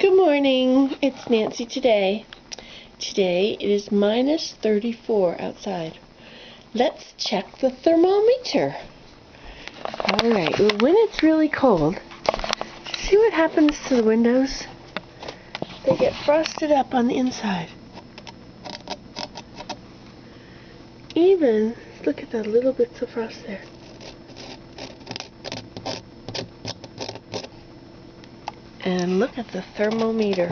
Good morning, it's Nancy today. Today it is minus 34 outside. Let's check the thermometer. Alright, well, when it's really cold, see what happens to the windows? They get frosted up on the inside. Even, look at the little bits of frost there. And look at the thermometer.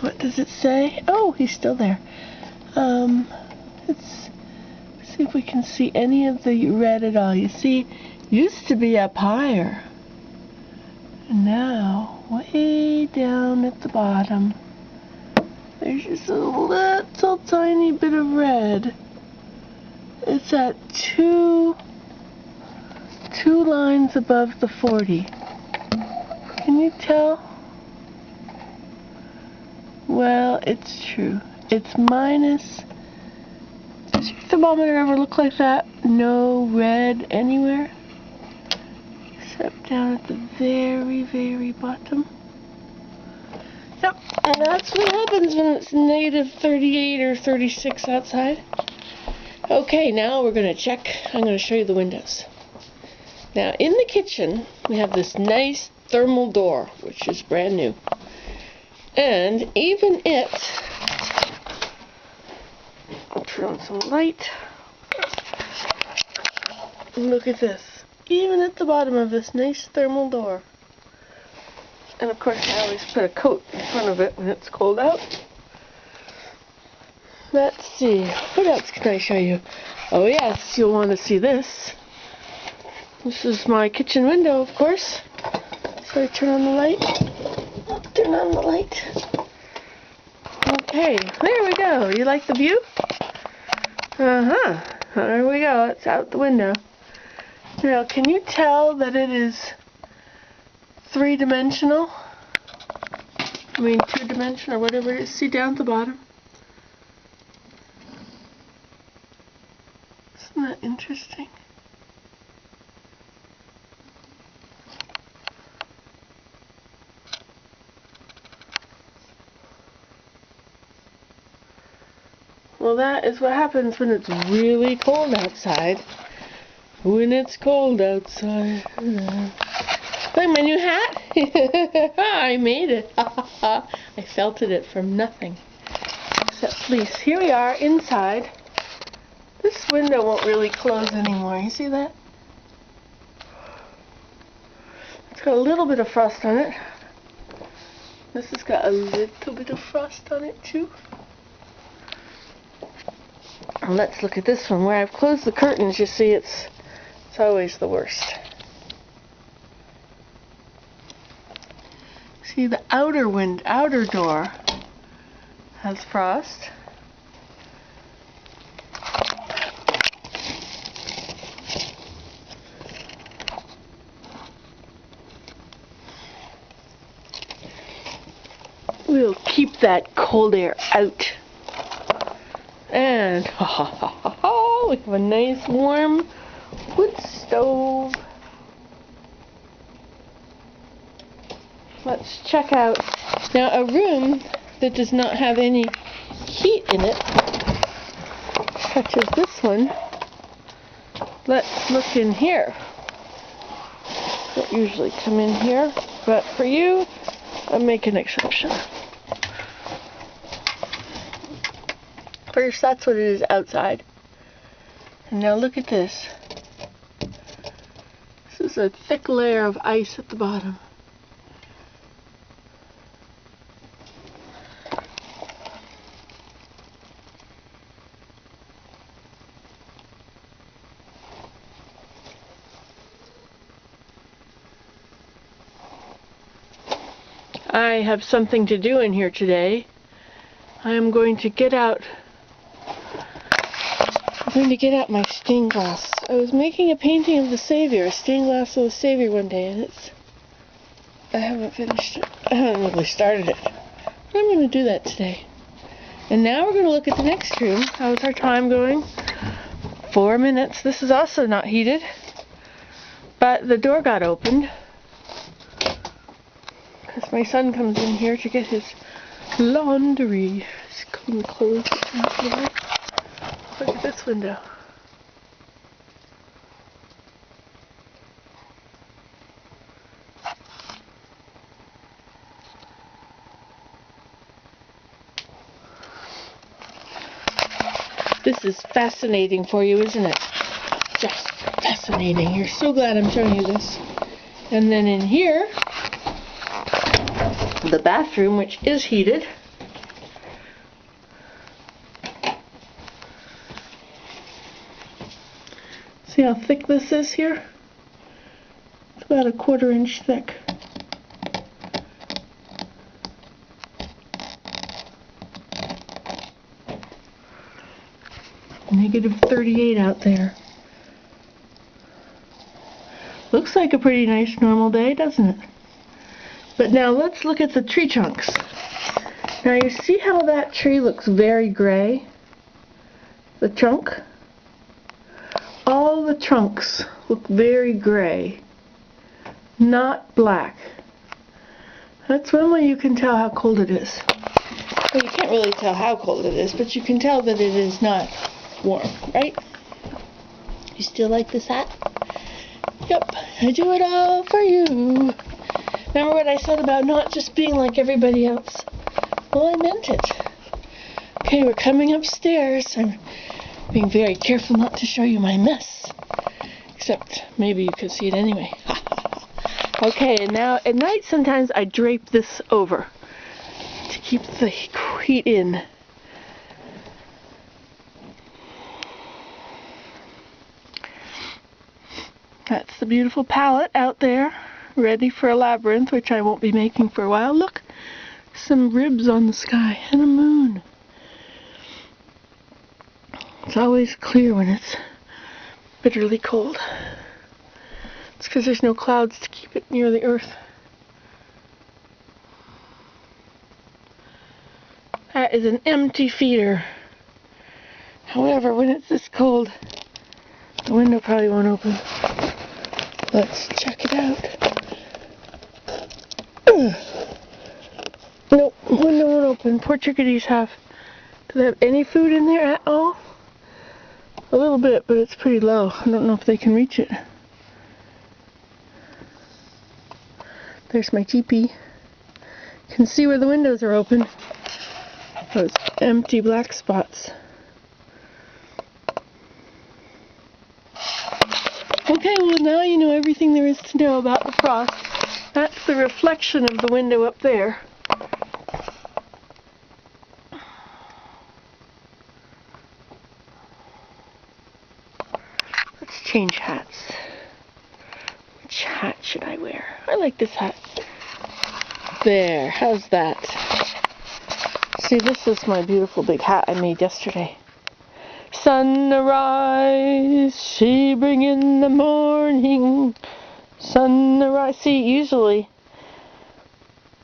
What does it say? Oh, he's still there. Let's see if we can see any of the red at all. You see, used to be up higher. And now, way down at the bottom, there's just a little tiny bit of red. It's at two lines above the 40. Can you tell? Well, it's true. It's minus. Does your thermometer ever look like that? No red anywhere? Except down at the very, very bottom. Yep, and that's what happens when it's negative 38 or 36 outside. Okay, now we're going to check. I'm going to show you the windows. Now, in the kitchen, we have this nice thermal door, which is brand new. And even it, I'll turn on some light. Look at this. Even at the bottom of this nice thermal door. And of course I always put a coat in front of it when it's cold out. Let's see, what else can I show you? Oh yes, you'll want to see this. This is my kitchen window, of course. So I turn on the light. Turn on the light. Okay, there we go. You like the view? There we go. It's out the window. Now, can you tell that it is three-dimensional? I mean, two-dimensional, or whatever it is. See down at the bottom? Isn't that interesting? Well, that is what happens when it's really cold outside. When it's cold outside. Look, my new hat. I made it. I felted it from nothing. Except fleece. Here we are inside. This window won't really close anymore. You see that? It's got a little bit of frost on it. This has got a little bit of frost on it too. And let's look at this one. Where I've closed the curtains, you see it's always the worst. See, the outer door has frost. We'll keep that cold air out. And we have a nice warm wood stove. Let's check out now a room that does not have any heat in it, such as this one. Let's look in here. Don't usually come in here, but for you, I'll make an exception. First, that's what it is outside. And now look at this. This is a thick layer of ice at the bottom. I have something to do in here today. I am going to get out my stained glass. I was making a painting of the Savior, a stained glass of the Savior one day, and I haven't finished it. I haven't really started it. But I'm going to do that today. And now we're going to look at the next room. How's our time going? 4 minutes. This is also not heated, but the door got opened. as my son comes in here to get his laundry. He's clean clothes. Look at this window. This is fascinating for you, isn't it? Just fascinating. You're so glad I'm showing you this. And then in here, the bathroom, which is heated. See how thick this is here? It's about a quarter-inch thick. Negative 38 out there. Looks like a pretty nice normal day, doesn't it? But now let's look at the tree trunks. Now you see how that tree looks very gray? The trunk? All the trunks look very gray, not black. That's one way you can tell how cold it is. Well, you can't really tell how cold it is, but you can tell that it is not warm, right? You still like this hat? Yep, I do it all for you. Remember what I said about not just being like everybody else? Well, I meant it. Okay, we're coming upstairs. I'm being very careful not to show you my mess. Except maybe you can see it anyway. Okay, and now at night sometimes I drape this over to keep the heat in. That's the beautiful palette out there, ready for a labyrinth, which I won't be making for a while. Look, some ribs on the sky and a moon. It's always clear when it's bitterly cold. It's because there's no clouds to keep it near the earth. That is an empty feeder. However, when it's this cold, the window probably won't open. Let's check it out. Nope, window won't open. Poor chickadees have. Do they have any food in there at all? A little bit, but it's pretty low. I don't know if they can reach it. There's my teepee. You can see where the windows are open. Those empty black spots. Okay, well now you know everything there is to know about the frost. That's the reflection of the window up there. Let's change hats. Which hat should I wear? I like this hat. There, how's that? See, this is my beautiful big hat I made yesterday. Sunrise, she bring in the morning. Sunrise. See, usually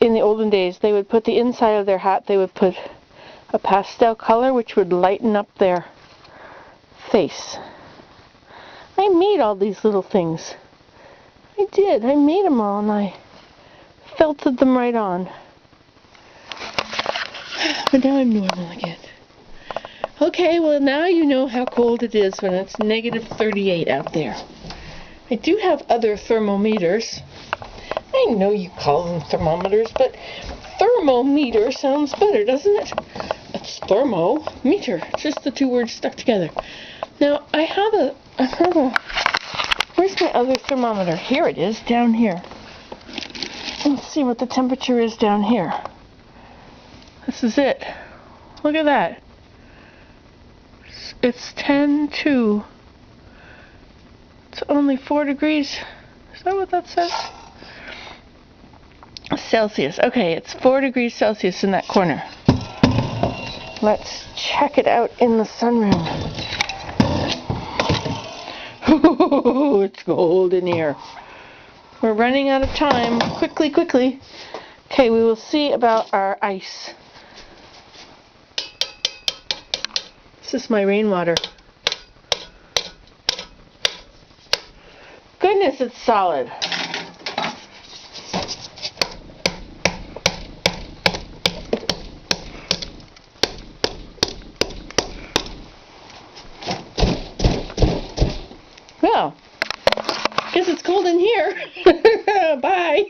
in the olden days, they would put the inside of their hat, they would put a pastel color which would lighten up their face. I made all these little things. I did. I made them all and I felted them right on. But now I'm normal again. Okay, well now you know how cold it is when it's negative 38 out there. I do have other thermometers. I know you call them thermometers, but thermometer sounds better, doesn't it? It's thermometer. It's just the two words stuck together. Now, I have a, where's my other thermometer? Here it is, down here. Let's see what the temperature is down here. This is it. Look at that. It's 10-2. It's only 4 degrees. Is that what that says? Celsius. Okay, it's 4 degrees Celsius in that corner. Let's check it out in the sunroom. Oh, it's cold in here. We're running out of time. Quickly, quickly. Okay, we will see about our ice. This is my rainwater. Goodness, it's solid. Well, guess it's cold in here. Bye.